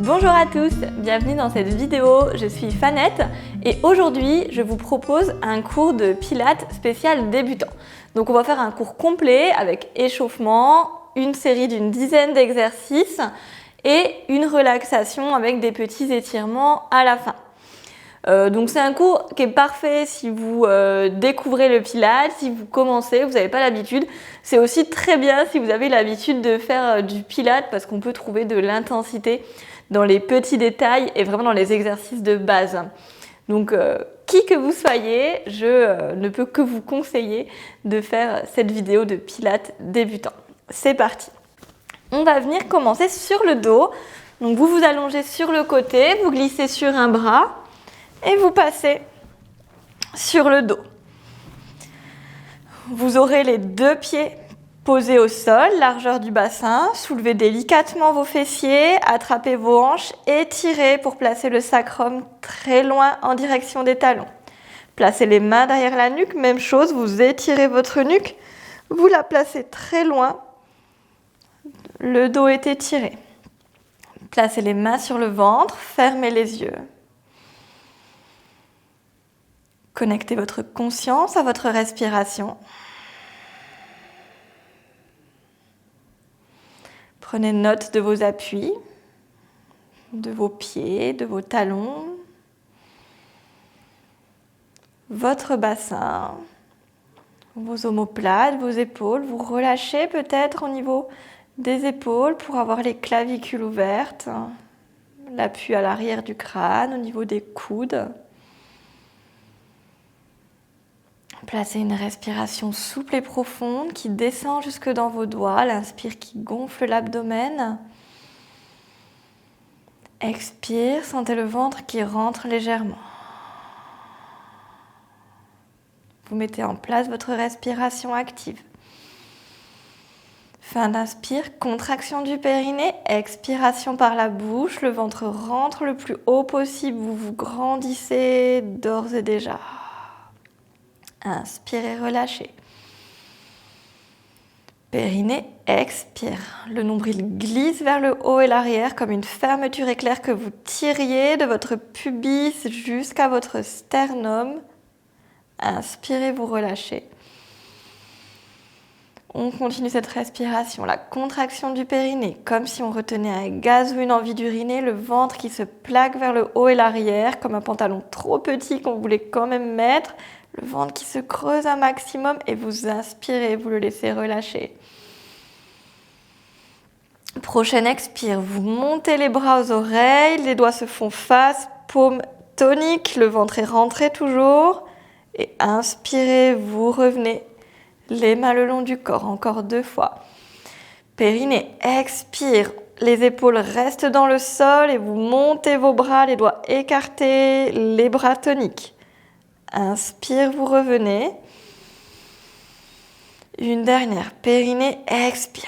Bonjour à tous, bienvenue dans cette vidéo, je suis Fanette et aujourd'hui je vous propose un cours de pilates spécial débutant. Donc on va faire un cours complet avec échauffement, une série d'une dizaine d'exercices et une relaxation avec des petits étirements à la fin. Donc c'est un cours qui est parfait si vous découvrez le pilates, si vous commencez, vous n'avez pas l'habitude. C'est aussi très bien si vous avez l'habitude de faire du pilates parce qu'on peut trouver de l'intensité dans les petits détails et vraiment dans les exercices de base. Donc qui que vous soyez, je ne peux que vous conseiller de faire cette vidéo de pilates débutant. C'est parti. On va venir commencer sur le dos. Donc vous vous allongez sur le côté, vous glissez sur un bras et vous passez sur le dos. Vous aurez les deux pieds posés au sol, largeur du bassin. Soulevez délicatement vos fessiers, attrapez vos hanches, étirez pour placer le sacrum très loin en direction des talons. Placez les mains derrière la nuque, même chose, vous étirez votre nuque, vous la placez très loin, le dos est étiré. Placez les mains sur le ventre, fermez les yeux. Connectez votre conscience à votre respiration. Prenez note de vos appuis, de vos pieds, de vos talons, votre bassin, vos omoplates, vos épaules. Vous relâchez peut-être au niveau des épaules pour avoir les clavicules ouvertes, l'appui à l'arrière du crâne, au niveau des coudes. Placez une respiration souple et profonde qui descend jusque dans vos doigts. L'inspire qui gonfle l'abdomen. Expire, sentez le ventre qui rentre légèrement. Vous mettez en place votre respiration active. Fin d'inspire, contraction du périnée, expiration par la bouche. Le ventre rentre le plus haut possible. Vous vous grandissez d'ores et déjà. Inspirez, relâchez. Périnée, expire. Le nombril glisse vers le haut et l'arrière comme une fermeture éclair que vous tiriez de votre pubis jusqu'à votre sternum. Inspirez, vous relâchez. On continue cette respiration. La contraction du périnée, comme si on retenait un gaz ou une envie d'uriner. Le ventre qui se plaque vers le haut et l'arrière comme un pantalon trop petit qu'on voulait quand même mettre. Le ventre qui se creuse un maximum et vous inspirez, vous le laissez relâcher. Prochaine expire, vous montez les bras aux oreilles, les doigts se font face, paume tonique, le ventre est rentré toujours. Et inspirez, vous revenez, les mains le long du corps, encore 2 fois. Périnée, expire, les épaules restent dans le sol et vous montez vos bras, les doigts écartés, les bras toniques. Inspire, vous revenez. Une dernière, périnée, expire.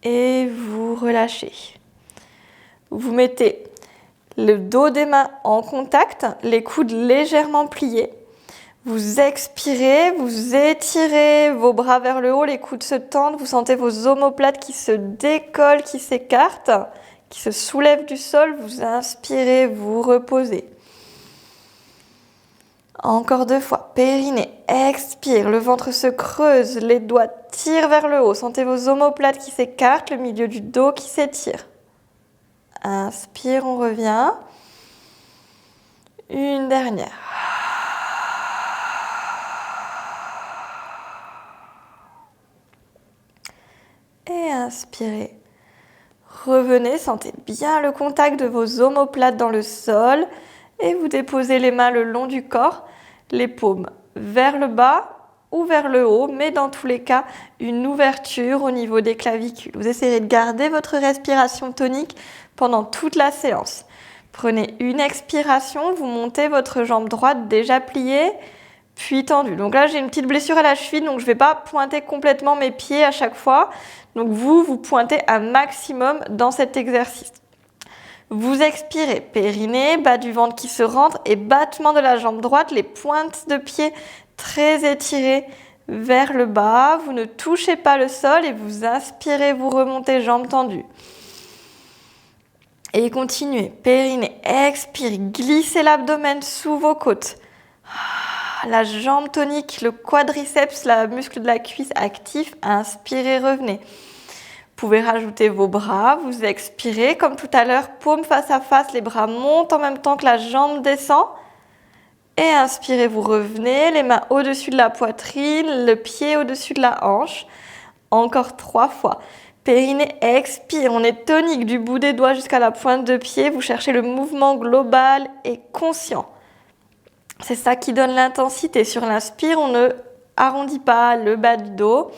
Et vous relâchez. Vous mettez le dos des mains en contact, les coudes légèrement pliés. Vous expirez, vous étirez vos bras vers le haut, les coudes se tendent, vous sentez vos omoplates qui se décollent, qui s'écartent, qui se soulèvent du sol. Vous inspirez, vous reposez. Encore 2 fois. Périnée, expire, le ventre se creuse, les doigts tirent vers le haut. Sentez vos omoplates qui s'écartent, le milieu du dos qui s'étire. Inspire, on revient. Une dernière. Et inspirez. Revenez, sentez bien le contact de vos omoplates dans le sol et vous déposez les mains le long du corps, les paumes vers le bas ou vers le haut, mais dans tous les cas, une ouverture au niveau des clavicules. Vous essayerez de garder votre respiration tonique pendant toute la séance. Prenez une expiration, vous montez votre jambe droite déjà pliée, puis tendue. Donc là, j'ai une petite blessure à la cheville, donc je ne vais pas pointer complètement mes pieds à chaque fois. Donc vous pointez un maximum dans cet exercice. Vous expirez, périnée, bas du ventre qui se rentre et battement de la jambe droite, les pointes de pied très étirées vers le bas. Vous ne touchez pas le sol et vous inspirez, vous remontez, jambes tendues. Et continuez. Périnée, expirez, glissez l'abdomen sous vos côtes. La jambe tonique, le quadriceps, le muscle de la cuisse actif. Inspirez, revenez. Vous pouvez rajouter vos bras, vous expirez comme tout à l'heure, paume face à face, les bras montent en même temps que la jambe descend. Et inspirez, vous revenez, les mains au-dessus de la poitrine, le pied au-dessus de la hanche. Encore 3 fois. Périnée, expire, on est tonique du bout des doigts jusqu'à la pointe de pied. Vous cherchez le mouvement global et conscient. C'est ça qui donne l'intensité. Sur l'inspire, on ne arrondit pas le bas du dos.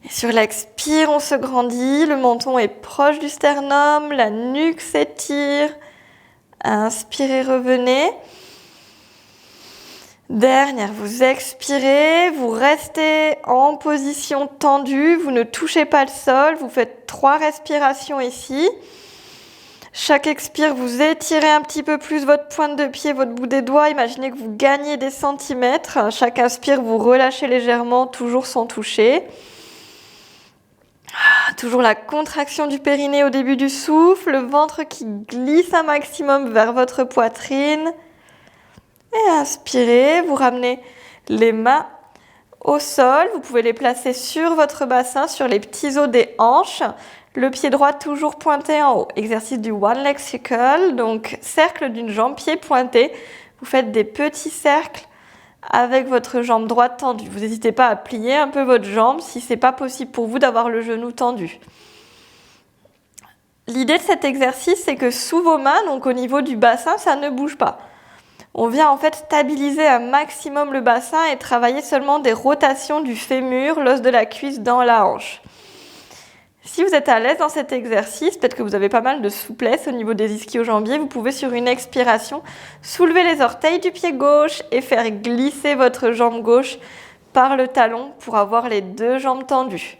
Et sur l'expire, on se grandit, le menton est proche du sternum, la nuque s'étire. Inspirez, revenez. Dernière, vous expirez, vous restez en position tendue, vous ne touchez pas le sol, vous faites 3 respirations ici. Chaque expire, vous étirez un petit peu plus votre pointe de pied, votre bout des doigts. Imaginez que vous gagnez des centimètres. Chaque inspire, vous relâchez légèrement, toujours sans toucher. Toujours la contraction du périnée au début du souffle, le ventre qui glisse un maximum vers votre poitrine. Et inspirez, vous ramenez les mains au sol. Vous pouvez les placer sur votre bassin, sur les petits os des hanches. Le pied droit toujours pointé en haut. Exercice du One Leg Circle, donc cercle d'une jambe, pied pointé. Vous faites des petits cercles avec votre jambe droite tendue. Vous n'hésitez pas à plier un peu votre jambe si ce n'est pas possible pour vous d'avoir le genou tendu. L'idée de cet exercice, c'est que sous vos mains, donc au niveau du bassin, ça ne bouge pas. On vient en fait stabiliser un maximum le bassin et travailler seulement des rotations du fémur, l'os de la cuisse dans la hanche. Si vous êtes à l'aise dans cet exercice, peut-être que vous avez pas mal de souplesse au niveau des ischio-jambiers, vous pouvez sur une expiration soulever les orteils du pied gauche et faire glisser votre jambe gauche par le talon pour avoir les 2 jambes tendues.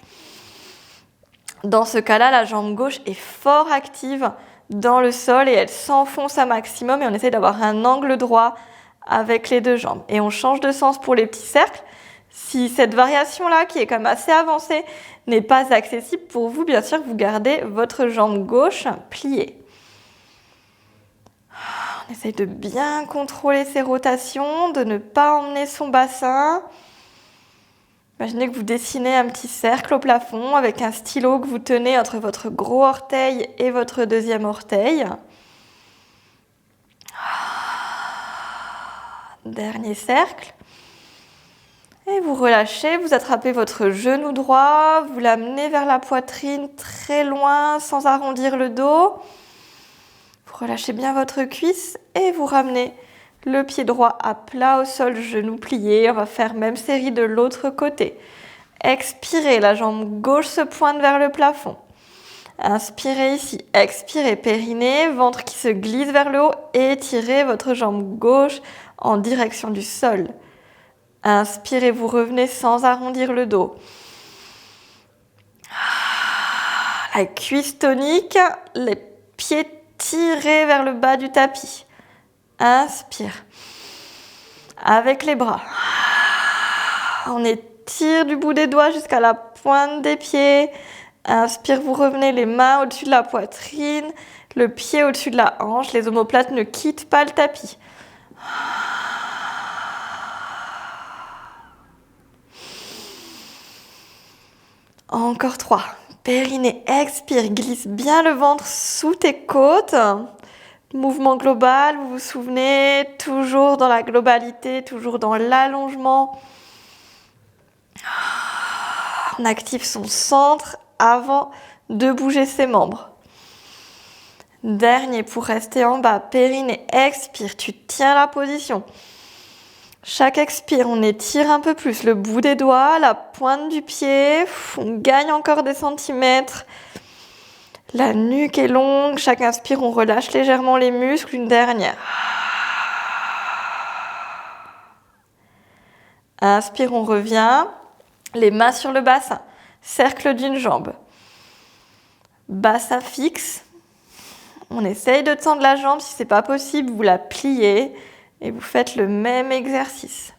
Dans ce cas-là, la jambe gauche est fort active dans le sol et elle s'enfonce un maximum et on essaie d'avoir un angle droit avec les 2 jambes. Et on change de sens pour les petits cercles. Si cette variation-là, qui est quand même assez avancée, n'est pas accessible pour vous, bien sûr, vous gardez votre jambe gauche pliée. On essaye de bien contrôler ses rotations, de ne pas emmener son bassin. Imaginez que vous dessinez un petit cercle au plafond avec un stylo que vous tenez entre votre gros orteil et votre 2e orteil. Dernier cercle. Et vous relâchez, vous attrapez votre genou droit, vous l'amenez vers la poitrine très loin sans arrondir le dos. Vous relâchez bien votre cuisse et vous ramenez le pied droit à plat au sol, genou plié. On va faire même série de l'autre côté. Expirez, la jambe gauche se pointe vers le plafond. Inspirez ici, expirez, périnée, ventre qui se glisse vers le haut. Étirez votre jambe gauche en direction du sol. Inspirez, vous revenez sans arrondir le dos. La cuisse tonique, les pieds tirés vers le bas du tapis. Inspire. Avec les bras. On étire du bout des doigts jusqu'à la pointe des pieds. Inspire, vous revenez les mains au-dessus de la poitrine, le pied au-dessus de la hanche. Les omoplates ne quittent pas le tapis. Encore 3. Périnée, expire, glisse bien le ventre sous tes côtes. Mouvement global, vous vous souvenez, toujours dans la globalité, toujours dans l'allongement. On active son centre avant de bouger ses membres. Dernier pour rester en bas, périnée, expire, tu tiens la position. Chaque expire, on étire un peu plus le bout des doigts, la pointe du pied, on gagne encore des centimètres. La nuque est longue, chaque inspire, on relâche légèrement les muscles, une dernière. Inspire, on revient, les mains sur le bassin, cercle d'une jambe. Bassin fixe, on essaye de tendre la jambe, si ce n'est pas possible, vous la pliez et vous faites le même exercice.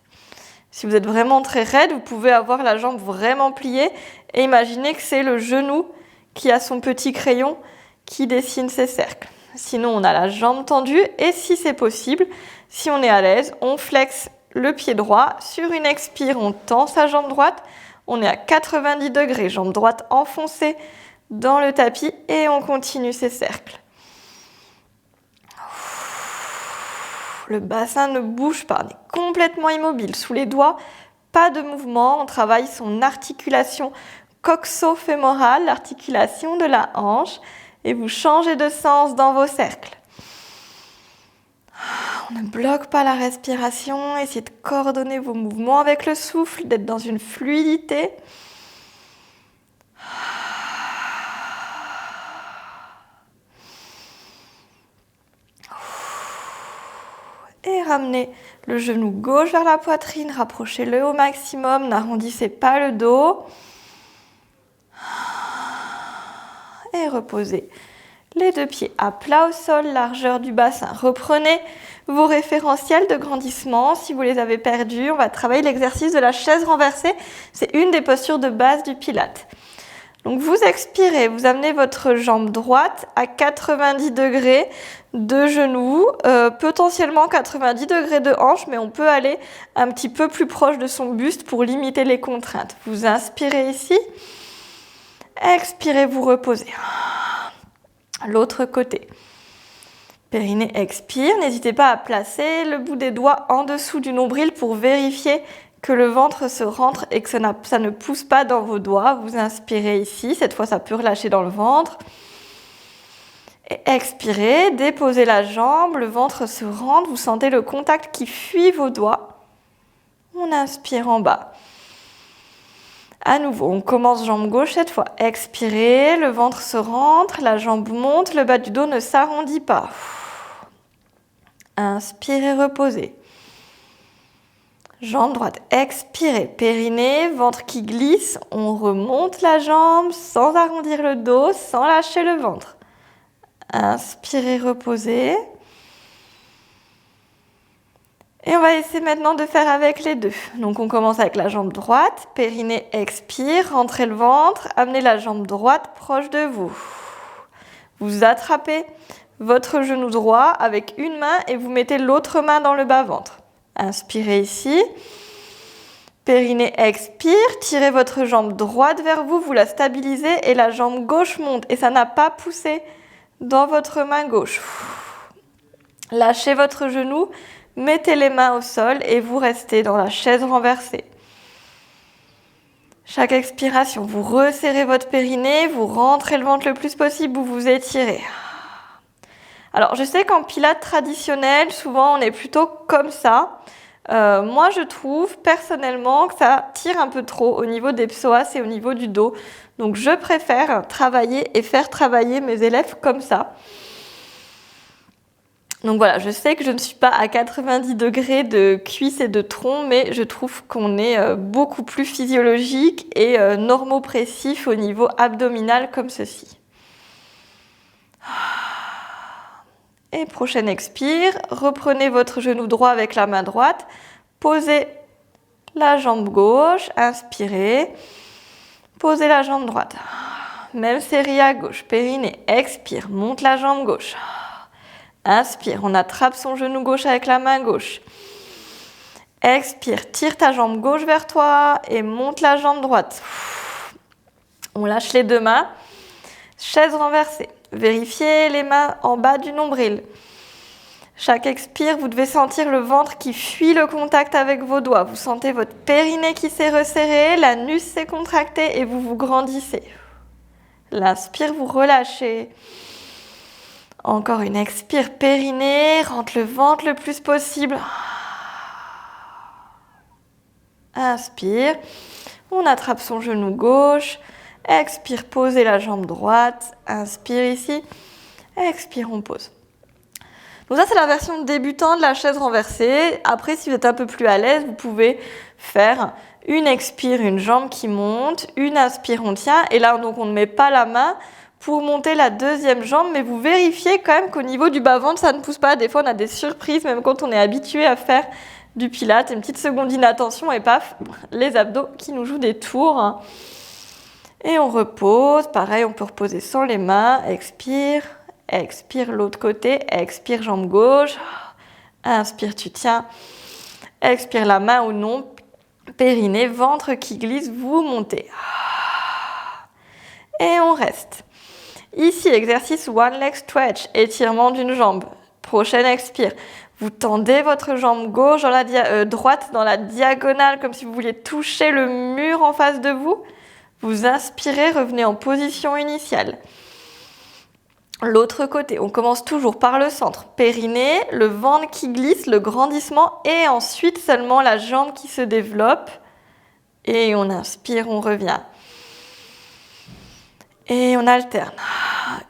Si vous êtes vraiment très raide, vous pouvez avoir la jambe vraiment pliée et imaginez que c'est le genou qui a son petit crayon qui dessine ces cercles. Sinon, on a la jambe tendue et si c'est possible, si on est à l'aise, on flexe le pied droit. Sur une expire, on tend sa jambe droite. On est à 90 degrés, jambe droite enfoncée dans le tapis et on continue ces cercles. Le bassin ne bouge pas, on est complètement immobile. Sous les doigts, pas de mouvement. On travaille son articulation coxo-fémorale, l'articulation de la hanche. Et vous changez de sens dans vos cercles. On ne bloque pas la respiration. Essayez de coordonner vos mouvements avec le souffle, d'être dans une fluidité. Et ramenez le genou gauche vers la poitrine, rapprochez-le au maximum, n'arrondissez pas le dos. Et reposez les deux pieds à plat au sol, largeur du bassin. Reprenez vos référentiels de grandissement. Si vous les avez perdus, on va travailler l'exercice de la chaise renversée. C'est une des postures de base du Pilates. Donc vous expirez, vous amenez votre jambe droite à 90 degrés de genou, potentiellement 90 degrés de hanche, mais on peut aller un petit peu plus proche de son buste pour limiter les contraintes. Vous inspirez ici, expirez, vous reposez. L'autre côté. Périnée expire, n'hésitez pas à placer le bout des doigts en dessous du nombril pour vérifier que le ventre se rentre et que ça ne pousse pas dans vos doigts. Vous inspirez ici, cette fois ça peut relâcher dans le ventre. Et expirez, déposez la jambe, le ventre se rentre, vous sentez le contact qui fuit vos doigts. On inspire en bas. À nouveau, on commence jambe gauche cette fois. Expirez, le ventre se rentre, la jambe monte, le bas du dos ne s'arrondit pas. Inspirez, reposez. Jambe droite, expirez, périnée, ventre qui glisse, on remonte la jambe sans arrondir le dos, sans lâcher le ventre. Inspirez, reposez. Et on va essayer maintenant de faire avec les deux. Donc on commence avec la jambe droite, périnée, expire, rentrez le ventre, amenez la jambe droite proche de vous. Vous attrapez votre genou droit avec une main et vous mettez l'autre main dans le bas-ventre. Inspirez ici, périnée expire, tirez votre jambe droite vers vous, vous la stabilisez et la jambe gauche monte et ça n'a pas poussé dans votre main gauche. Lâchez votre genou, mettez les mains au sol et vous restez dans la chaise renversée. Chaque expiration, vous resserrez votre périnée, vous rentrez le ventre le plus possible, vous vous étirez. Alors, je sais qu'en pilates traditionnel, souvent, on est plutôt comme ça. Moi, je trouve personnellement que ça tire un peu trop au niveau des psoas et au niveau du dos. Donc, je préfère travailler et faire travailler mes élèves comme ça. Donc voilà, je sais que je ne suis pas à 90 degrés de cuisse et de tronc, mais je trouve qu'on est beaucoup plus physiologique et normopressif au niveau abdominal comme ceci. Et prochaine expire, reprenez votre genou droit avec la main droite, posez la jambe gauche, inspirez, posez la jambe droite. Même série à gauche, périnée, expire, monte la jambe gauche. Inspire, on attrape son genou gauche avec la main gauche. Expire, tire ta jambe gauche vers toi et monte la jambe droite. On lâche les deux mains, chaise renversée. Vérifiez les mains en bas du nombril. Chaque expire, vous devez sentir le ventre qui fuit le contact avec vos doigts. Vous sentez votre périnée qui s'est resserré, l'anus s'est contracté et vous vous grandissez. L'inspire, vous relâchez. Encore une expire, périnée, rentre le ventre le plus possible. Inspire, on attrape son genou gauche. Expire, posez la jambe droite. Inspire ici. Expire, on pose. Donc ça, c'est la version débutant de la chaise renversée. Après, si vous êtes un peu plus à l'aise, vous pouvez faire une expire, une jambe qui monte. Une inspire, on tient. Et là, donc, on ne met pas la main pour monter la deuxième jambe. Mais vous vérifiez quand même qu'au niveau du bas-ventre, ça ne pousse pas. Des fois, on a des surprises, même quand on est habitué à faire du Pilates. Une petite seconde d'inattention et paf, les abdos qui nous jouent des tours. Et on repose. Pareil, on peut reposer sans les mains. Expire, expire l'autre côté. Expire, jambe gauche. Inspire, tu tiens. Expire la main ou non. Périnée, ventre qui glisse, vous montez. Et on reste. Ici, exercice one leg stretch, étirement d'une jambe. Prochaine expire. Vous tendez votre jambe gauche droite dans la diagonale comme si vous vouliez toucher le mur en face de vous. Vous inspirez, revenez en position initiale. L'autre côté, on commence toujours par le centre. Périnée, le ventre qui glisse, le grandissement et ensuite seulement la jambe qui se développe. Et on inspire, on revient. Et on alterne.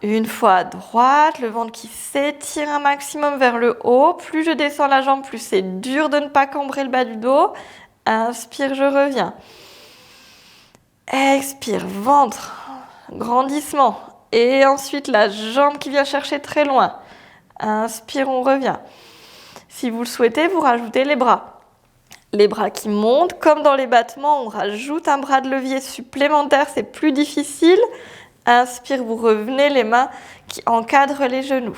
Une fois à droite, le ventre qui s'étire un maximum vers le haut. Plus je descends la jambe, plus c'est dur de ne pas cambrer le bas du dos. Inspire, je reviens. Expire, ventre, grandissement. Et ensuite, la jambe qui vient chercher très loin. Inspire, on revient. Si vous le souhaitez, vous rajoutez les bras. Les bras qui montent, comme dans les battements, on rajoute un bras de levier supplémentaire, c'est plus difficile. Inspire, vous revenez, les mains qui encadrent les genoux.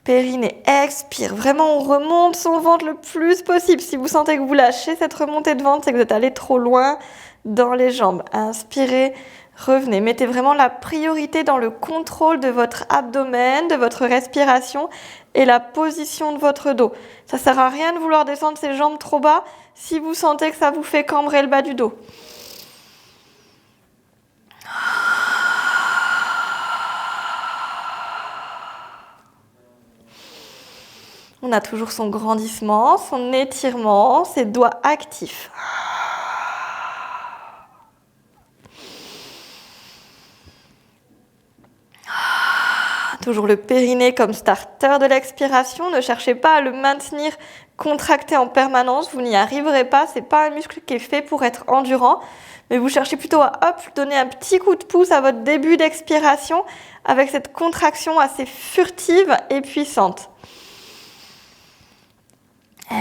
Périnée, expire. Vraiment, on remonte son ventre le plus possible. Si vous sentez que vous lâchez cette remontée de ventre, c'est que vous êtes allé trop loin dans les jambes. Inspirez, revenez. Mettez vraiment la priorité dans le contrôle de votre abdomen, de votre respiration et la position de votre dos. Ça ne sert à rien de vouloir descendre ses jambes trop bas si vous sentez que ça vous fait cambrer le bas du dos. On a toujours son grandissement, son étirement, ses doigts actifs. Toujours le périnée comme starter de l'expiration. Ne cherchez pas à le maintenir contracté en permanence. Vous n'y arriverez pas. Ce n'est pas un muscle qui est fait pour être endurant. Mais vous cherchez plutôt à donner un petit coup de pouce à votre début d'expiration avec cette contraction assez furtive et puissante.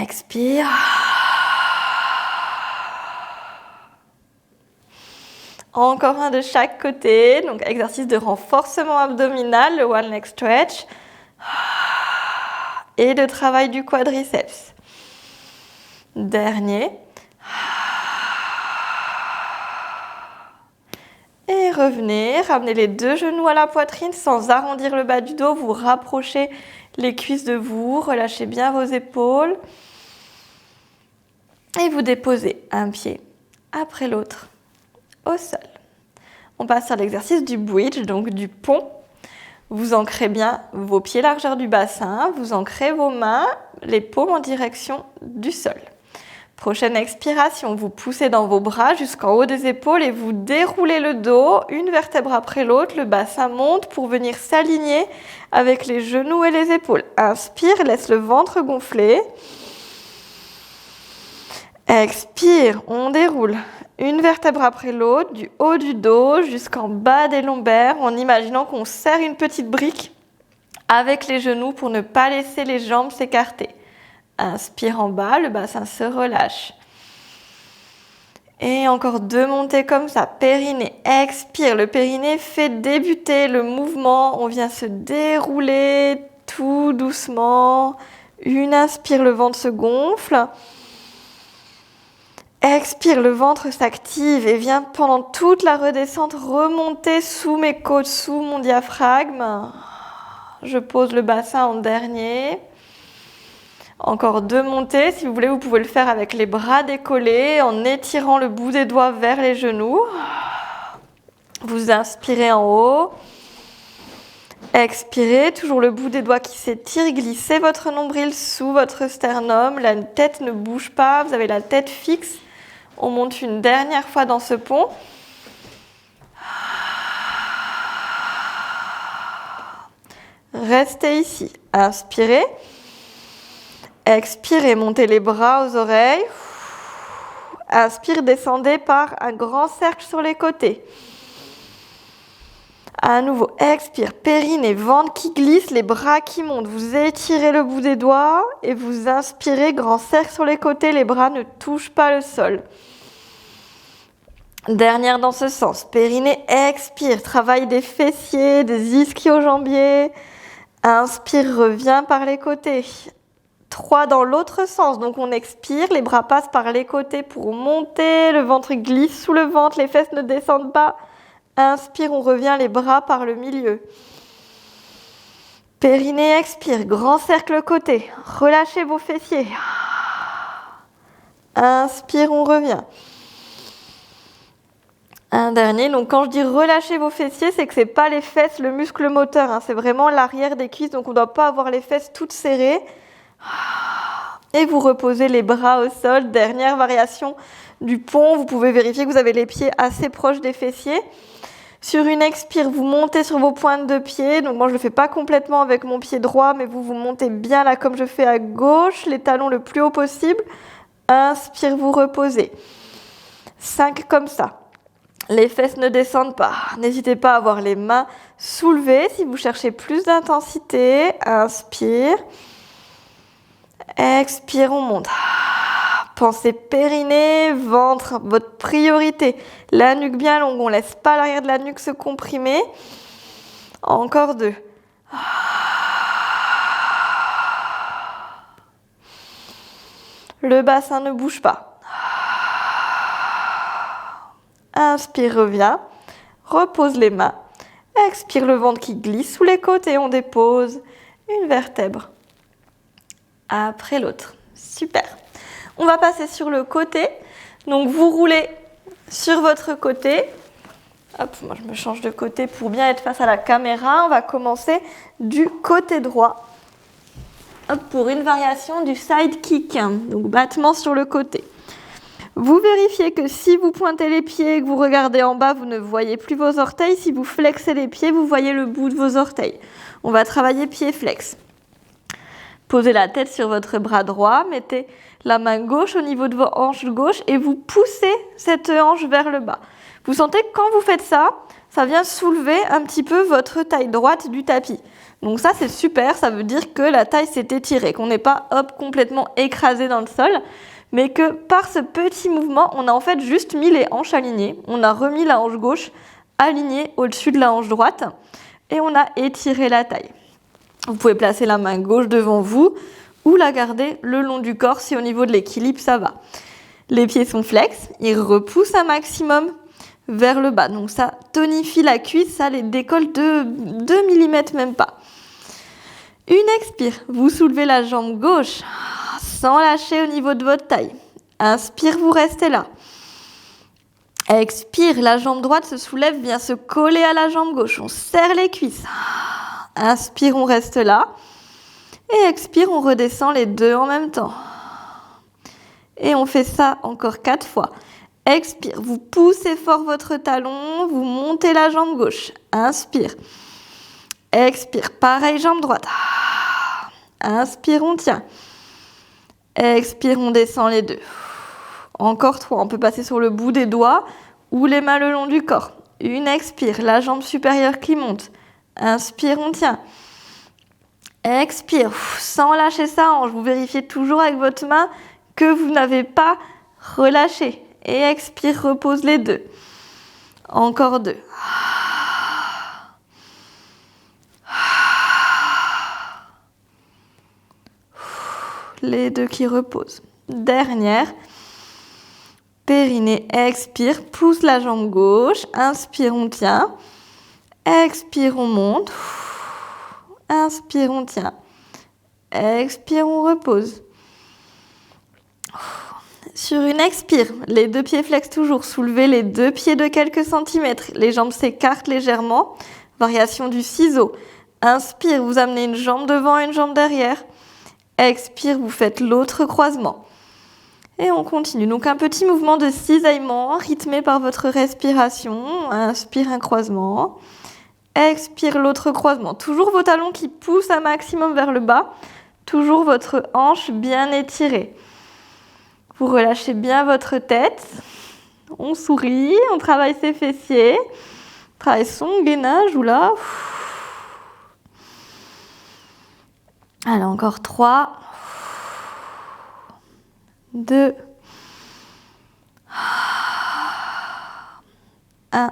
Expire. Encore un de chaque côté. Donc, exercice de renforcement abdominal, le one leg stretch. Et de travail du quadriceps. Dernier. Et revenez, ramenez les deux genoux à la poitrine sans arrondir le bas du dos. Vous rapprochez les cuisses de vous, relâchez bien vos épaules. Et vous déposez un pied après l'autre au sol. On passe sur l'exercice du bridge, donc du pont. Vous ancrez bien vos pieds largeur du bassin, vous ancrez vos mains, les paumes en direction du sol. Prochaine expiration, vous poussez dans vos bras jusqu'en haut des épaules et vous déroulez le dos, une vertèbre après l'autre. Le bassin monte pour venir s'aligner avec les genoux et les épaules. Inspire, laisse le ventre gonfler. Expire, on déroule. Une vertèbre après l'autre, du haut du dos jusqu'en bas des lombaires, en imaginant qu'on serre une petite brique avec les genoux pour ne pas laisser les jambes s'écarter. Inspire en bas, le bassin se relâche. Et encore deux montées comme ça. Périnée, expire. Le périnée fait débuter le mouvement. On vient se dérouler tout doucement. Une inspire, le ventre se gonfle. Expire, le ventre s'active et vient pendant toute la redescente remonter sous mes côtes, sous mon diaphragme. Je pose le bassin en dernier. Encore deux montées. Si vous voulez, vous pouvez le faire avec les bras décollés, en étirant le bout des doigts vers les genoux. Vous inspirez en haut. Expirez, toujours le bout des doigts qui s'étire. Glissez votre nombril sous votre sternum. La tête ne bouge pas, vous avez la tête fixe. On monte une dernière fois dans ce pont. Restez ici. Inspirez. Expirez, montez les bras aux oreilles. Inspire, descendez par un grand cercle sur les côtés. À nouveau, expire, périnée, ventre qui glisse, les bras qui montent. Vous étirez le bout des doigts et vous inspirez, grand cercle sur les côtés, les bras ne touchent pas le sol. Dernière dans ce sens, périnée, expire, travail des fessiers, des ischio-jambiers. Inspire, reviens par les côtés. 3 dans l'autre sens, donc on expire, les bras passent par les côtés pour monter, le ventre glisse sous le ventre, les fesses ne descendent pas. Inspire, on revient les bras par le milieu. Périnée, expire, grand cercle côté, relâchez vos fessiers. Inspire, on revient. Un dernier, donc quand je dis relâchez vos fessiers, c'est que c'est pas les fesses, le muscle moteur, hein, c'est vraiment l'arrière des cuisses, donc on ne doit pas avoir les fesses toutes serrées. Et vous reposez les bras au sol, dernière variation du pont, vous pouvez vérifier que vous avez les pieds assez proches des fessiers. Sur une expire, vous montez sur vos pointes de pied, donc moi je ne le fais pas complètement avec mon pied droit, mais vous montez bien là comme je fais à gauche, les talons le plus haut possible. Inspire, vous reposez. 5 comme ça. Les fesses ne descendent pas. N'hésitez pas à avoir les mains soulevées si vous cherchez plus d'intensité. Inspire. Expire, on monte. Pensez périnée, ventre, votre priorité. La nuque bien longue, on ne laisse pas l'arrière de la nuque se comprimer. Encore 2. Le bassin ne bouge pas. Inspire, reviens. Repose les mains. Expire, le ventre qui glisse sous les côtes et on dépose une vertèbre après l'autre. Super. On va passer sur le côté. Donc vous roulez sur votre côté. Hop, moi je me change de côté pour bien être face à la caméra. On va commencer du côté droit. Hop, pour une variation du side kick. Donc battement sur le côté. Vous vérifiez que si vous pointez les pieds et que vous regardez en bas, vous ne voyez plus vos orteils. Si vous flexez les pieds, vous voyez le bout de vos orteils. On va travailler pied flex. Posez la tête sur votre bras droit, mettez la main gauche au niveau de vos hanches gauche et vous poussez cette hanche vers le bas. Vous sentez que quand vous faites ça, ça vient soulever un petit peu votre taille droite du tapis. Donc ça, c'est super, ça veut dire que la taille s'est étirée, qu'on n'est pas complètement écrasé dans le sol, mais que par ce petit mouvement, on a en fait juste mis les hanches alignées. On a remis la hanche gauche alignée au-dessus de la hanche droite et on a étiré la taille. Vous pouvez placer la main gauche devant vous ou la garder le long du corps si au niveau de l'équilibre ça va. Les pieds sont flex, ils repoussent un maximum vers le bas. Donc ça tonifie la cuisse, ça les décolle de 2 mm même pas. Une expire, vous soulevez la jambe gauche sans lâcher au niveau de votre taille. Inspire, vous restez là. Expire, la jambe droite se soulève, vient se coller à la jambe gauche. On serre les cuisses. Inspire, on reste là. Et expire, on redescend les deux en même temps. Et on fait ça encore 4 fois. Expire, vous poussez fort votre talon, vous montez la jambe gauche. Inspire. Expire, pareil, jambe droite. Inspire, on tient. Expire, on descend les deux. Encore 3, on peut passer sur le bout des doigts ou les mains le long du corps. Une expire, la jambe supérieure qui monte. Inspire, on tient. Expire, sans lâcher sa hanche. Vous vérifiez toujours avec votre main que vous n'avez pas relâché. Et expire, repose les deux. Encore 2. Les deux qui reposent. Dernière. Périnée, expire, pousse la jambe gauche. Inspire, on tient. Expire, on monte. Inspire, on tient. Expire, on repose. Sur une expire, les deux pieds flex toujours. Soulevez les deux pieds de quelques centimètres. Les jambes s'écartent légèrement. Variation du ciseau. Inspire, vous amenez une jambe devant, une jambe derrière. Expire, vous faites l'autre croisement. Et on continue. Donc un petit mouvement de cisaillement rythmé par votre respiration. Inspire, un croisement. Expire, l'autre croisement. Toujours vos talons qui poussent un maximum vers le bas. Toujours votre hanche bien étirée. Vous relâchez bien votre tête. On sourit, on travaille ses fessiers. Travail son gainage, oula. Allez, encore 3, 2, 1.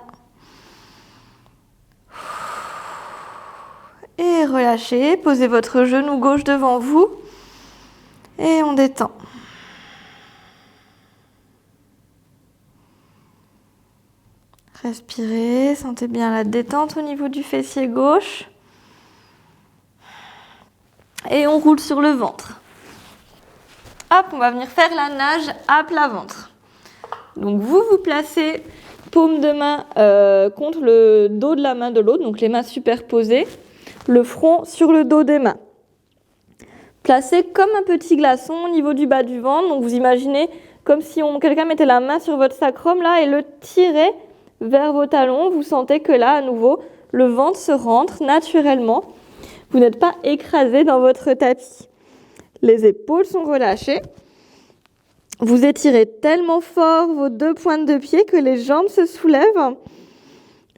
Et relâchez, posez votre genou gauche devant vous et on détend. Respirez, sentez bien la détente au niveau du fessier gauche. Et on roule sur le ventre. Hop, on va venir faire la nage à plat ventre. Donc vous vous placez paume de main contre le dos de la main de l'autre, donc les mains superposées, le front sur le dos des mains. Placez comme un petit glaçon au niveau du bas du ventre, donc vous imaginez comme si quelqu'un mettait la main sur votre sacrum là et le tirait vers vos talons. Vous sentez que là, à nouveau, le ventre se rentre naturellement. Vous n'êtes pas écrasé dans votre tapis. Les épaules sont relâchées. Vous étirez tellement fort vos 2 pointes de pied que les jambes se soulèvent.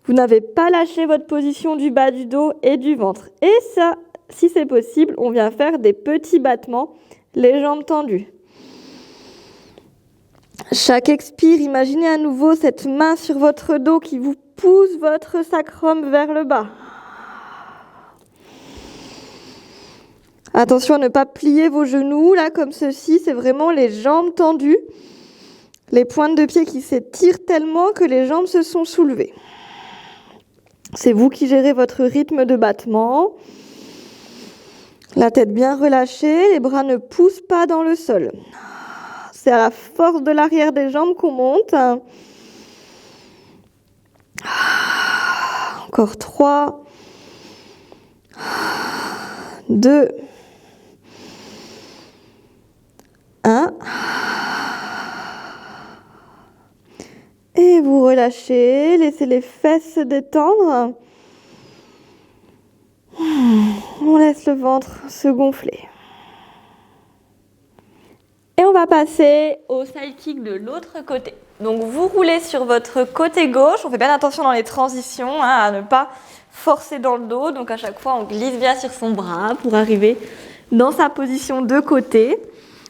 Vous n'avez pas lâché votre position du bas du dos et du ventre. Et ça, si c'est possible, on vient faire des petits battements, les jambes tendues. Chaque expire, imaginez à nouveau cette main sur votre dos qui vous pousse votre sacrum vers le bas. Attention à ne pas plier vos genoux, là, comme ceci, c'est vraiment les jambes tendues, les pointes de pied qui s'étirent tellement que les jambes se sont soulevées. C'est vous qui gérez votre rythme de battement. La tête bien relâchée, les bras ne poussent pas dans le sol. C'est à la force de l'arrière des jambes qu'on monte. Encore 3, 2, 1. Et vous relâchez, laissez les fesses se détendre. On laisse le ventre se gonfler. Et on va passer au side kick de l'autre côté. Donc vous roulez sur votre côté gauche, on fait bien attention dans les transitions à ne pas forcer dans le dos. Donc à chaque fois on glisse bien sur son bras pour arriver dans sa position de côté.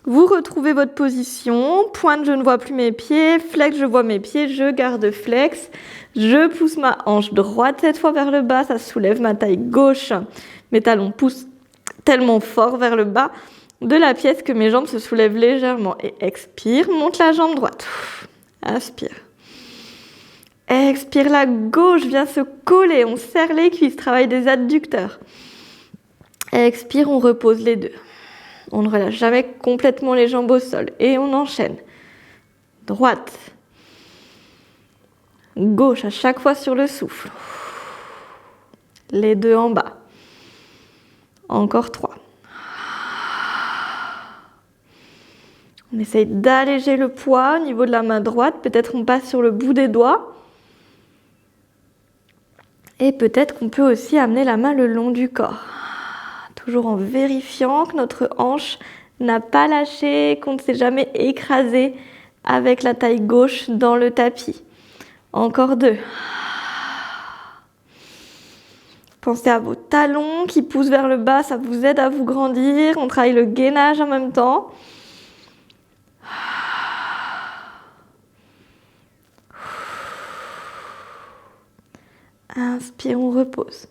Vous retrouvez votre position, pointe je ne vois plus mes pieds, flex je vois mes pieds, je garde flex. Je pousse ma hanche droite cette fois vers le bas, ça soulève ma taille gauche. Mes talons poussent tellement fort vers le bas de la pièce que mes jambes se soulèvent légèrement. Et expire, monte la jambe droite. Inspire. Expire, la gauche vient se coller, on serre les cuisses, travail des adducteurs. Expire, on repose les deux. On ne relâche jamais complètement les jambes au sol. Et on enchaîne. Droite. Gauche, à chaque fois sur le souffle. Les deux en bas. Encore 3. On essaye d'alléger le poids au niveau de la main droite. Peut-être on passe sur le bout des doigts. Et peut-être qu'on peut aussi amener la main le long du corps. Toujours en vérifiant que notre hanche n'a pas lâché, qu'on ne s'est jamais écrasé avec la taille gauche dans le tapis. Encore 2. Pensez à vos talons qui poussent vers le bas, ça vous aide à vous grandir. On travaille le gainage en même temps. Inspire, on repose.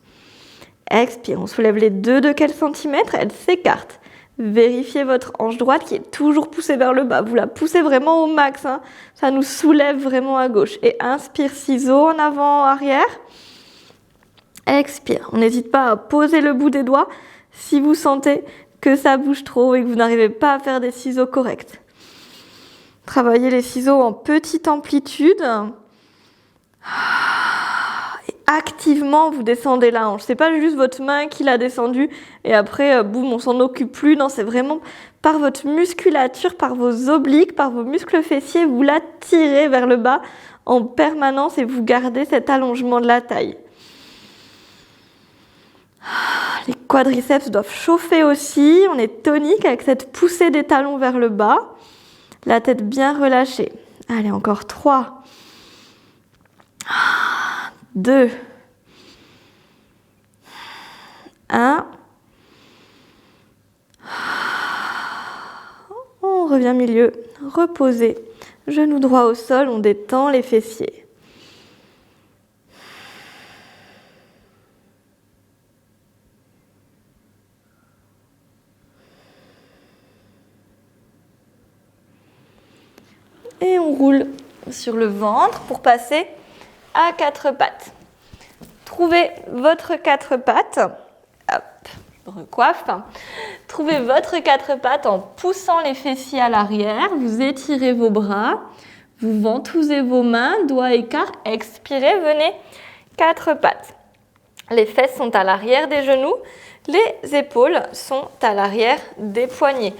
Expire, on soulève les deux de quel centimètre, elles s'écartent. Vérifiez votre hanche droite qui est toujours poussée vers le bas. Vous la poussez vraiment au max, hein. Ça nous soulève vraiment à gauche. Et inspire, ciseaux en avant, arrière. Expire, on n'hésite pas à poser le bout des doigts si vous sentez que ça bouge trop et que vous n'arrivez pas à faire des ciseaux corrects. Travaillez les ciseaux en petite amplitude. Et activement, vous descendez la hanche. C'est pas juste votre main qui l'a descendue et après, boum, on s'en occupe plus. Non, c'est vraiment par votre musculature, par vos obliques, par vos muscles fessiers, vous la tirez vers le bas en permanence et vous gardez cet allongement de la taille. Les quadriceps doivent chauffer aussi. On est tonique avec cette poussée des talons vers le bas. La tête bien relâchée. Allez, encore 3. 2, 1. On revient milieu, reposez. Genou droit au sol, on détend les fessiers. Et on roule sur le ventre pour passer à 4 pattes. Trouvez votre 4 pattes. Hop, je recoiffe. Trouvez votre 4 pattes en poussant les fessiers à l'arrière. Vous étirez vos bras. Vous ventousez vos mains, doigts écarts. Expirez, venez. 4 pattes. Les fesses sont à l'arrière des genoux. Les épaules sont à l'arrière des poignets.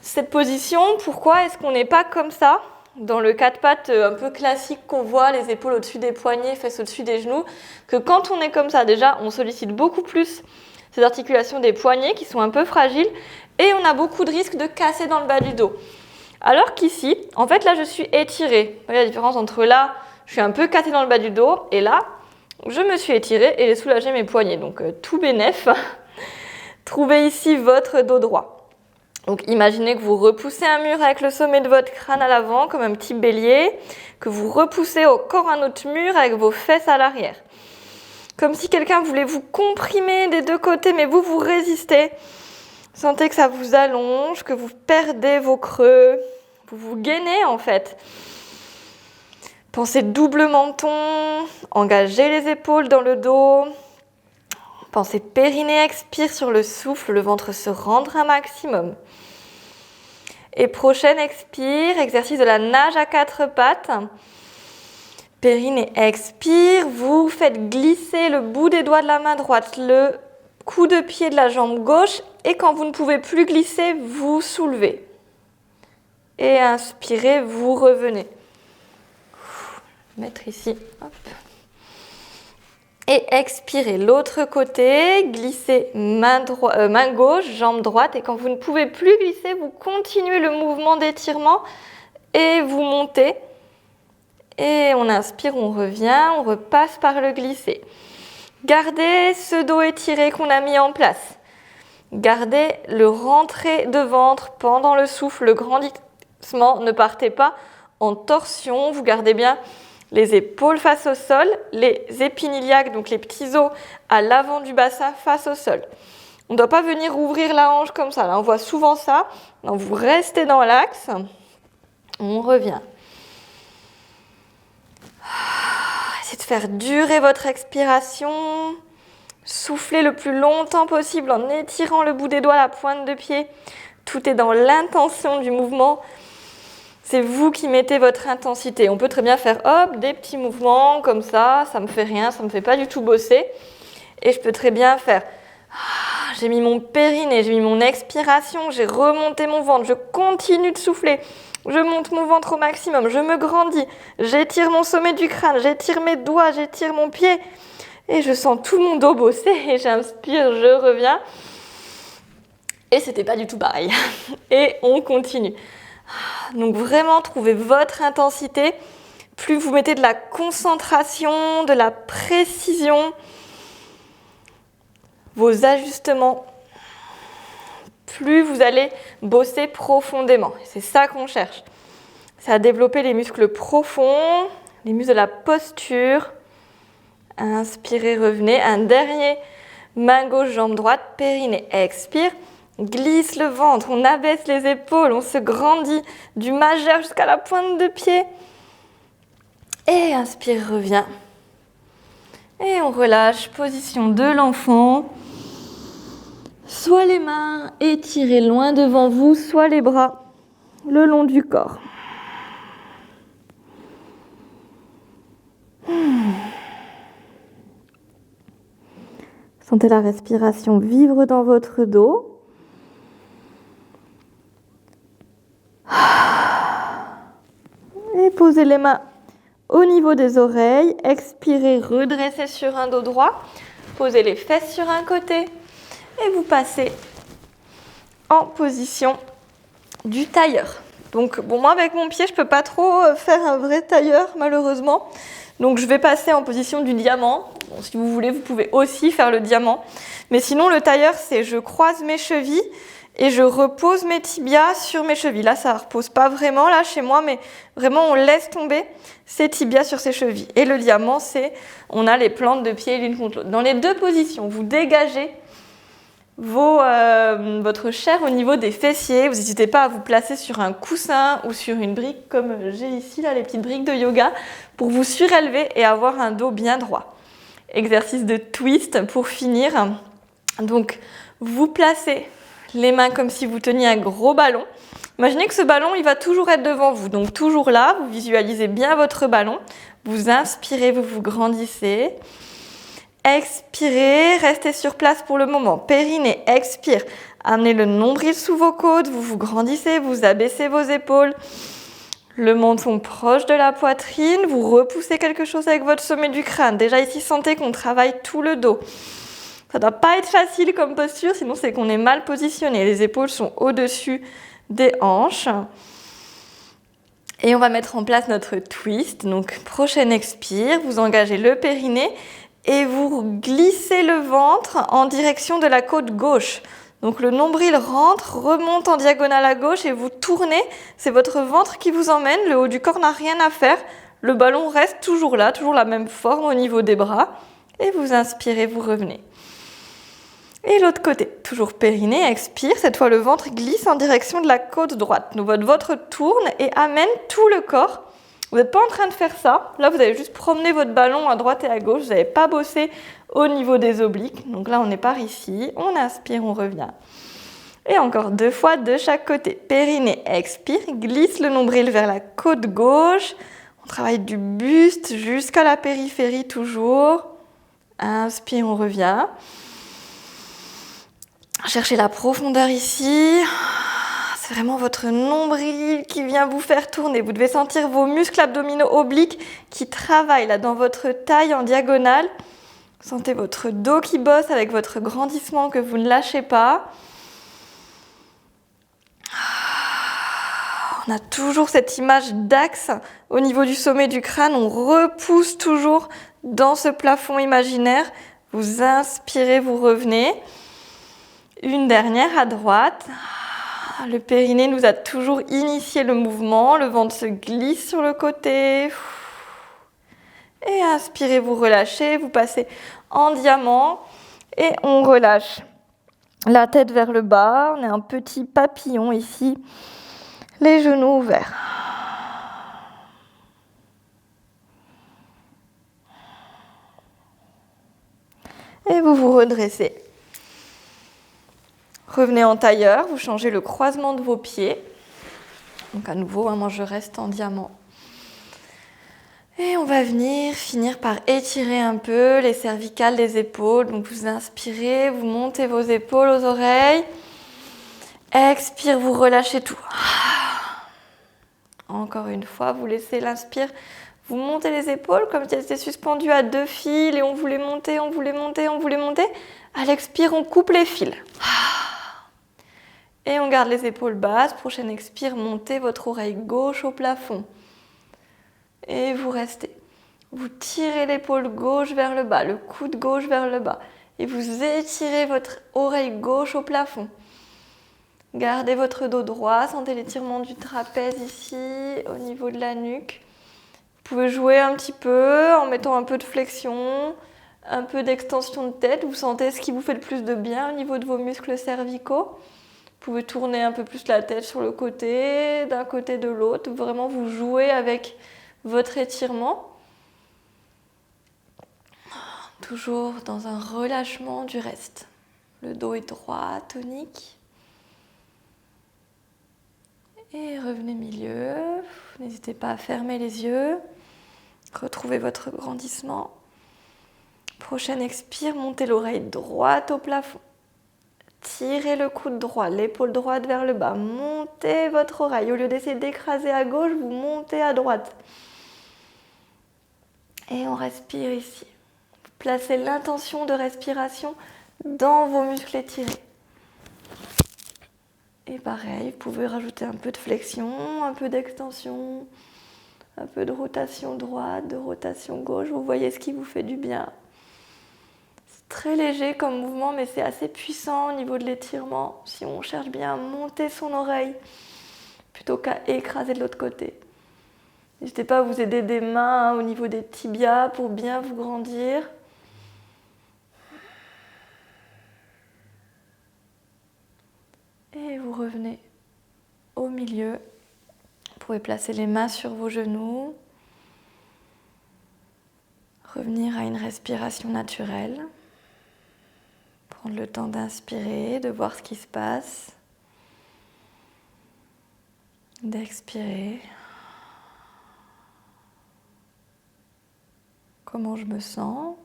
Cette position, pourquoi est-ce qu'on n'est pas comme ça ? Dans le 4 pattes un peu classique qu'on voit, les épaules au-dessus des poignets, fesses au-dessus des genoux, que quand on est comme ça, déjà, on sollicite beaucoup plus ces articulations des poignets qui sont un peu fragiles et on a beaucoup de risques de casser dans le bas du dos. Alors qu'ici, en fait, là, je suis étirée. Vous voyez la différence entre là, je suis un peu cassée dans le bas du dos et là, je me suis étirée et j'ai soulagé mes poignets. Donc, tout bénef. Trouvez ici votre dos droit. Donc imaginez que vous repoussez un mur avec le sommet de votre crâne à l'avant comme un petit bélier, que vous repoussez encore un autre mur avec vos fesses à l'arrière. Comme si quelqu'un voulait vous comprimer des deux côtés, mais vous résistez. Sentez que ça vous allonge, que vous perdez vos creux, vous vous gainez en fait. Pensez double menton, engagez les épaules dans le dos. Pensez périnée, expire sur le souffle, le ventre se rendre un maximum. Et prochaine expire, exercice de la nage à 4 pattes. Périnée, expire, vous faites glisser le bout des doigts de la main droite, le coup de pied de la jambe gauche et quand vous ne pouvez plus glisser, vous soulevez. Et inspirez, vous revenez. Mettre ici, hop. Et expirez l'autre côté, glissez main gauche, jambe droite et quand vous ne pouvez plus glisser, vous continuez le mouvement d'étirement et vous montez. Et on inspire, on revient, on repasse par le glisser. Gardez ce dos étiré qu'on a mis en place. Gardez le rentré de ventre pendant le souffle, le grandissement. Ne partez pas en torsion, vous gardez bien les épaules face au sol, les épiniliaques, donc les petits os à l'avant du bassin face au sol. On ne doit pas venir ouvrir la hanche comme ça. Là, on voit souvent ça. Donc, vous restez dans l'axe. On revient. Essayez de faire durer votre expiration. Soufflez le plus longtemps possible en étirant le bout des doigts, la pointe de pied. Tout est dans l'intention du mouvement. C'est vous qui mettez votre intensité. On peut très bien faire hop, des petits mouvements comme ça me fait rien, ça me fait pas du tout bosser. Et je peux très bien faire, j'ai mis mon périnée, j'ai mis mon expiration, j'ai remonté mon ventre, je continue de souffler, je monte mon ventre au maximum, je me grandis, j'étire mon sommet du crâne, j'étire mes doigts, j'étire mon pied. Et je sens tout mon dos bosser et j'inspire, je reviens. Et c'était pas du tout pareil. Et on continue. Donc vraiment, trouvez votre intensité. Plus vous mettez de la concentration, de la précision, vos ajustements, plus vous allez bosser profondément. C'est ça qu'on cherche. C'est à développer les muscles profonds, les muscles de la posture. Inspirez, revenez. Un dernier, main gauche, jambe droite, périnée. Expire. Glisse le ventre, on abaisse les épaules, on se grandit du majeur jusqu'à la pointe de pied. Et inspire, revient. Et on relâche, position de l'enfant. Soit les mains étirées loin devant vous, soit les bras le long du corps. Sentez la respiration vivre dans votre dos. Et posez les mains au niveau des oreilles. Expirez, redressez sur un dos droit. Posez les fesses sur un côté. Et vous passez en position du tailleur. Donc, bon, moi, avec mon pied, je ne peux pas trop faire un vrai tailleur, malheureusement. Donc je vais passer en position du diamant. Bon, si vous voulez, vous pouvez aussi faire le diamant. Mais sinon, le tailleur, c'est je croise mes chevilles et je repose mes tibias sur mes chevilles. Là, ça ne repose pas vraiment là chez moi, mais vraiment, on laisse tomber ses tibias sur ses chevilles. Et le diamant, c'est on a les plantes de pied l'une contre l'autre. Dans les deux positions, vous dégagez votre chair au niveau des fessiers. Vous n'hésitez pas à vous placer sur un coussin ou sur une brique comme j'ai ici, là, les petites briques de yoga, pour vous surélever et avoir un dos bien droit. Exercice de twist pour finir. Donc, vous placez les mains comme si vous teniez un gros ballon. Imaginez que ce ballon, il va toujours être devant vous. Donc, toujours là, vous visualisez bien votre ballon. Vous inspirez, vous vous grandissez. Expirez, restez sur place pour le moment. Périnée, expire. Amenez le nombril sous vos côtes, vous vous grandissez, vous abaissez vos épaules. Le menton proche de la poitrine, vous repoussez quelque chose avec votre sommet du crâne. Déjà ici, sentez qu'on travaille tout le dos. Ça ne doit pas être facile comme posture, sinon c'est qu'on est mal positionné. Les épaules sont au-dessus des hanches. Et on va mettre en place notre twist. Donc, prochaine expire, vous engagez le périnée et vous glissez le ventre en direction de la côte gauche. Donc, le nombril rentre, remonte en diagonale à gauche et vous tournez. C'est votre ventre qui vous emmène. Le haut du corps n'a rien à faire. Le ballon reste toujours là, toujours la même forme au niveau des bras. Et vous inspirez, vous revenez. Et l'autre côté, toujours périnée, expire. Cette fois, le ventre glisse en direction de la côte droite. Donc, votre ventre tourne et amène tout le corps. Vous n'êtes pas en train de faire ça. Là, vous avez juste promené votre ballon à droite et à gauche. Vous n'avez pas bossé au niveau des obliques. Donc là, on est par ici. On inspire, on revient. Et encore 2 fois de chaque côté. Périnée, expire. Glisse le nombril vers la côte gauche. On travaille du buste jusqu'à la périphérie toujours. Inspire, on revient. Cherchez la profondeur ici. C'est vraiment votre nombril qui vient vous faire tourner. Vous devez sentir vos muscles abdominaux obliques qui travaillent là dans votre taille en diagonale. Sentez votre dos qui bosse avec votre grandissement que vous ne lâchez pas. On a toujours cette image d'axe au niveau du sommet du crâne. On repousse toujours dans ce plafond imaginaire. Vous inspirez, vous revenez. Une dernière à droite. Le périnée nous a toujours initié le mouvement. Le ventre se glisse sur le côté. Et inspirez, vous relâchez. Vous passez en diamant. Et on relâche la tête vers le bas. On est un petit papillon ici. Les genoux ouverts. Et vous vous redressez. Revenez en tailleur, vous changez le croisement de vos pieds. Donc à nouveau, moi je reste en diamant. Et on va finir par étirer un peu les cervicales des épaules. Donc vous inspirez, vous montez vos épaules aux oreilles. Expire, vous relâchez tout. Encore une fois, vous laissez l'inspire. Vous montez les épaules comme si elles étaient suspendues à 2 fils et on voulait monter, on voulait monter, on voulait monter. À l'expire, on coupe les fils. Et on garde les épaules basses. Prochaine expire, montez votre oreille gauche au plafond. Et vous restez. Vous tirez l'épaule gauche vers le bas, le coude gauche vers le bas. Et vous étirez votre oreille gauche au plafond. Gardez votre dos droit, sentez l'étirement du trapèze ici, au niveau de la nuque. Vous pouvez jouer un petit peu en mettant un peu de flexion, un peu d'extension de tête. Vous sentez ce qui vous fait le plus de bien au niveau de vos muscles cervicaux. Vous pouvez tourner un peu plus la tête sur le côté, d'un côté de l'autre. Vraiment, vous jouez avec votre étirement. Toujours dans un relâchement du reste. Le dos est droit, tonique. Et revenez milieu. N'hésitez pas à fermer les yeux. Retrouvez votre grandissement. Prochaine expire, montez l'oreille droite au plafond. Tirez le coude droit, l'épaule droite vers le bas. Montez votre oreille. Au lieu d'essayer d'écraser à gauche, vous montez à droite. Et on respire ici. Placez l'intention de respiration dans vos muscles étirés. Et pareil, vous pouvez rajouter un peu de flexion, un peu d'extension, Un peu de rotation droite, de rotation gauche. Vous voyez ce qui vous fait du bien. C'est très léger comme mouvement, mais c'est assez puissant au niveau de l'étirement. Si on cherche bien à monter son oreille, plutôt qu'à écraser de l'autre côté. N'hésitez pas à vous aider des mains au niveau des tibias pour bien vous grandir. Et vous revenez au milieu. Vous pouvez placer les mains sur vos genoux. Revenir à une respiration naturelle. Prendre le temps d'inspirer, de voir ce qui se passe. D'expirer. Comment je me sens?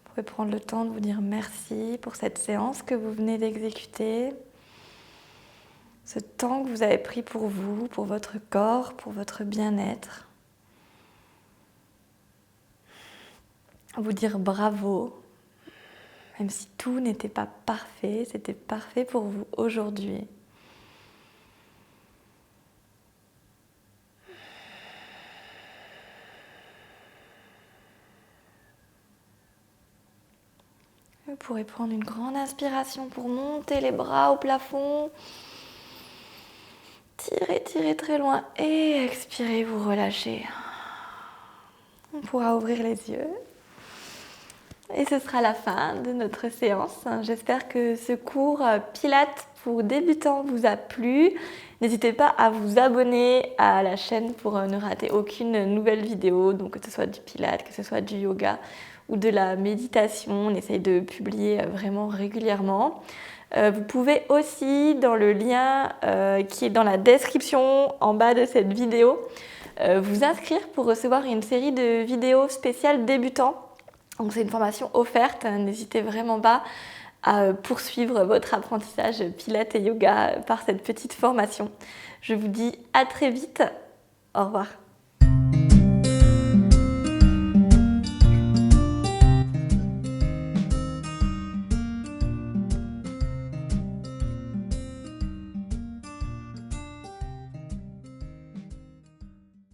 Vous pouvez prendre le temps de vous dire merci pour cette séance que vous venez d'exécuter. Ce temps que vous avez pris pour vous, pour votre corps, pour votre bien-être. Vous dire bravo, même si tout n'était pas parfait, c'était parfait pour vous aujourd'hui. Vous pourrez prendre une grande inspiration pour monter les bras au plafond. Tirez, tirez très loin et expirez, vous relâchez. On pourra ouvrir les yeux. Et ce sera la fin de notre séance. J'espère que ce cours Pilates pour débutants vous a plu. N'hésitez pas à vous abonner à la chaîne pour ne rater aucune nouvelle vidéo, donc que ce soit du Pilates, que ce soit du yoga ou de la méditation. On essaye de publier vraiment régulièrement. Vous pouvez aussi, dans le lien qui est dans la description en bas de cette vidéo, vous inscrire pour recevoir une série de vidéos spéciales débutants. Donc c'est une formation offerte, n'hésitez vraiment pas à poursuivre votre apprentissage Pilates et yoga par cette petite formation. Je vous dis à très vite, au revoir.